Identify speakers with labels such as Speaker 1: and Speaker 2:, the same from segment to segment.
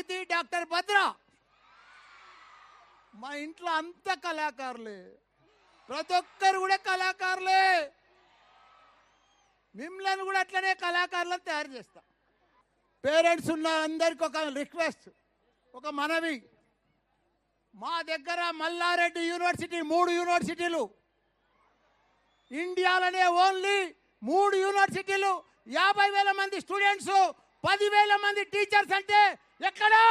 Speaker 1: అతిథి డాక్టర్ భద్ర. మా ఇంట్లో అంత కళాకారులే, ప్రతి ఒక్కరు కూడా కళాకారులే. మిమ్మల్ని కూడా అట్లనే కళాకారులను తయారు చేస్తా. పేరెంట్స్ ఉన్న అందరికి ఒక రిక్వెస్ట్, ఒక మనవి. మా దగ్గర మల్లారెడ్డి యూనివర్సిటీ 3 యూనివర్సిటీలు, ఇండియాలోనే ఓన్లీ 3 యూనివర్సిటీలు, 50,000 మంది స్టూడెంట్స్, 10,000 మంది టీచర్స్. అంటే ఎక్కడా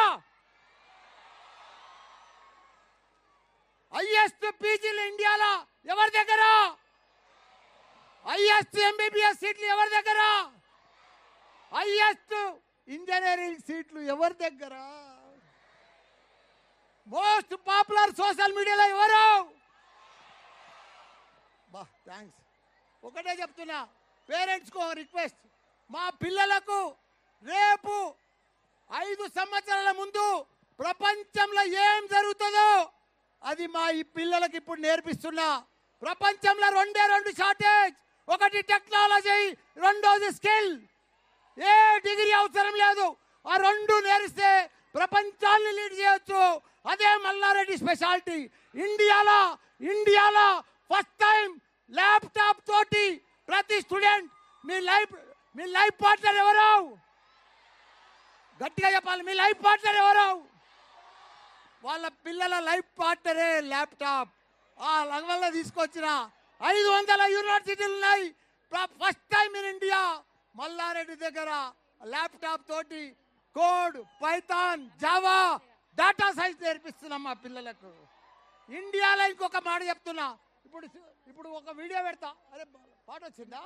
Speaker 1: హైయెస్ట్ పీజీలు ఇండియాలో ఎవరి దగ్గర? హైయెస్ట్ ఎంబీబీఎస్ సీట్లు ఎవరి దగ్గర? హైయెస్ట్ ఇంజనీరింగ్ సీట్లు ఎవరి దగ్గర? మోస్ట్ పాపులర్ సోషల్ మీడియాలో ఎవరు? బా థ్యాంక్స్. ఒకటే చెప్తున్నా, పేరెంట్స్కు రిక్వెస్ట్. మా పిల్లలకు రేపు 5 సంవత్సరాల ముందు ప్రపంచంలో ఏం జరుగుతుందో అది మా ఈ పిల్లలకి ఇప్పుడు నేర్పిస్తున్నా. ప్రపంచంలో 2 షార్టేజ్, ఒకటి టెక్నాలజీ, రెండోది స్కిల్. ఏ డిగ్రీ అవసరం లేదు, ఆ 2 నేర్పిస్తే ప్రపంచాన్ని లీడ్ చేయొచ్చు. అదే మల్లారెడ్డి స్పెషాలిటీ. ఇండియాలో ఫస్ట్ టైం ల్యాప్టాప్ తోటి ప్రతి స్టూడెంట్. మీ లైఫ్ పార్ట్నర్ ఎవరు? గట్టిగా చెప్పాలి, మీ లైఫ్ పార్ట్నర్ ఎవరు? వాళ్ళ పిల్లల లైఫ్ పార్ట్నరే ల్యాప్టాప్. ఆ రంగంలో తీసుకొచ్చిన 500 యూనివర్సిటీలు ఉన్నాయి. First time in India Mallareddy దగ్గర ల్యాప్టాప్ తోటి code, python, java, data science నేర్పిస్తున్నాం మా పిల్లలకు. ఇండియాలో ఇంకొక మాట చెప్తున్నా. ఇప్పుడు ఒక వీడియో పెడతా. అరే పాట వచ్చిందా?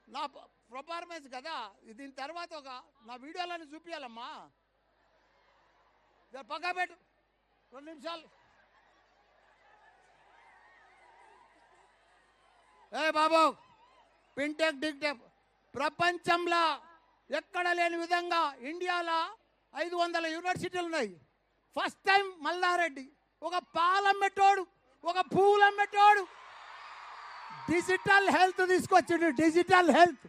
Speaker 1: నా పర్ఫార్మెన్స్ కదా, దీని తర్వాత నా వీడియోలను చూపించాలమ్మా. పక్క పెట్టు 2 నిమిషాలు. ఏ బాబు, ఫిన్టెక్ డిగ్టెక్ ప్రపంచంలో ఎక్కడ లేని విధంగా ఇండియాలో 500 యూనివర్సిటీలు ఉన్నాయి. ఫస్ట్ టైం మల్లారెడ్డి ఒక పాలమ్మెటోడు, ఒక పూలమ్మెటోడు డిజిటల్ హెల్త్ తీసుకొచ్చిండు. డిజిటల్ హెల్త్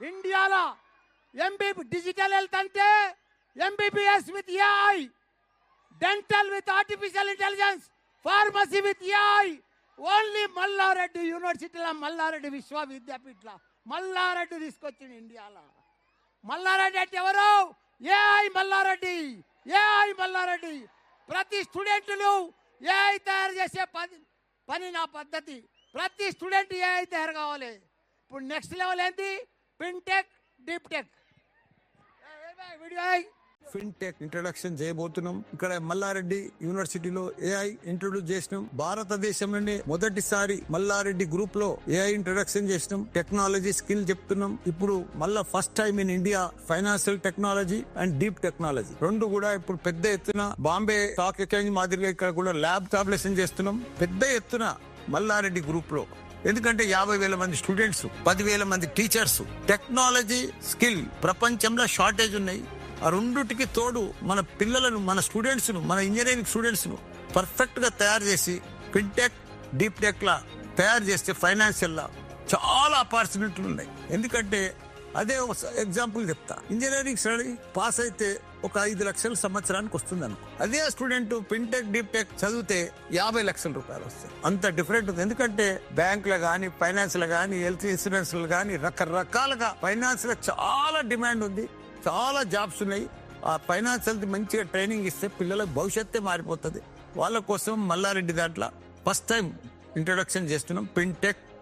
Speaker 1: ఇండియాలో డిజిటల్ హెల్త్ అంటే MBBS with AI, dental with artificial intelligence, pharmacy with AI. Only Mallareddy యూనివర్సిటీలో, మల్లారెడ్డి విశ్వవిద్యాపీఠలో మల్లారెడ్డి తీసుకొచ్చింది ఇండియాలో. మల్లారెడ్డి అంటే ఎవరు? ఏఐ మల్లారెడ్డి. ఏఐ మల్లారెడ్డి. ప్రతి స్టూడెంట్లు ఏఐ తయారు చేసే పని నా పద్ధతి. ప్రతి స్టూడెంట్ ఏఐ తయారు కావాలి. ఇప్పుడు నెక్స్ట్ లెవెల్ ఏంటి? Fintech, deep tech. Video
Speaker 2: fintech introduction చేయబోతున్నాం. ఇక్కడ మల్లారెడ్డి యూనివర్సిటీలో ఏఐ ఇంట్రొడ్యూస్ చేసినాం. భారతదేశంలోనే మొదటిసారి మల్లారెడ్డి గ్రూప్ లో ఏఐ ఇంట్రడక్షన్ చేసినాం. టెక్నాలజీ స్కిల్ చెప్తున్నాం. ఇప్పుడు మళ్ళా first time in India financial technology and deep technology 2 కూడా ఇప్పుడు పెద్ద ఎత్తున బాంబే స్టాక్ ఎక్స్చేంజ్ మాదిరిగా ఇక్కడ కూడా ల్యాబ్ టాబ్లెషన్ చేస్తున్నాం పెద్ద ఎత్తున మల్లారెడ్డి గ్రూప్ లో. ఎందుకంటే 50,000 మంది స్టూడెంట్స్, 10,000 మంది టీచర్స్. టెక్నాలజీ స్కిల్ ప్రపంచంలో షార్టేజ్ ఉన్నాయి. ఆ 2టికి తోడు మన పిల్లలను, మన స్టూడెంట్స్ ను, మన ఇంజనీరింగ్ స్టూడెంట్స్ ను పర్ఫెక్ట్ గా తయారు చేసి ఫిన్టెక్, డీప్ టెక్ లా తయారు చేస్తే ఫైనాన్షియల్ లా చాలా ఆపర్చునిటీలు ఉన్నాయి. ఎందుకంటే అదే ఒక ఎగ్జాంపుల్ చెప్తా. ఇంజనీరింగ్ స్టడీ పాస్ అయితే ఒక 5 లక్షలు సంవత్సరానికి వస్తుంది అనుకో. అదే స్టూడెంట్ ఫిన్టెక్, డీప్ టెక్ చదివితే 50 లక్షల రూపాయలు వస్తాయి. అంత డిఫరెంట్ ఉంది. ఎందుకంటే బ్యాంకులు గానీ, ఫైనాన్స్ లో గానీ, హెల్త్ ఇన్సూరెన్స్ గానీ రకరకాలుగా ఫైనాన్స్ లో చాలా డిమాండ్ ఉంది. చాలా జాబ్స్ ఉన్నాయి. ఆ ఫైనాన్షియల్ మంచిగా ట్రైనింగ్ ఇస్తే పిల్లల భవిష్యత్తే మారిపోతుంది. వాళ్ళ కోసం మల్లారెడ్డి దాంట్లో ఫస్ట్ టైం ఇంట్రొడక్షన్ చేస్తున్నాం ఫిన్టెక్,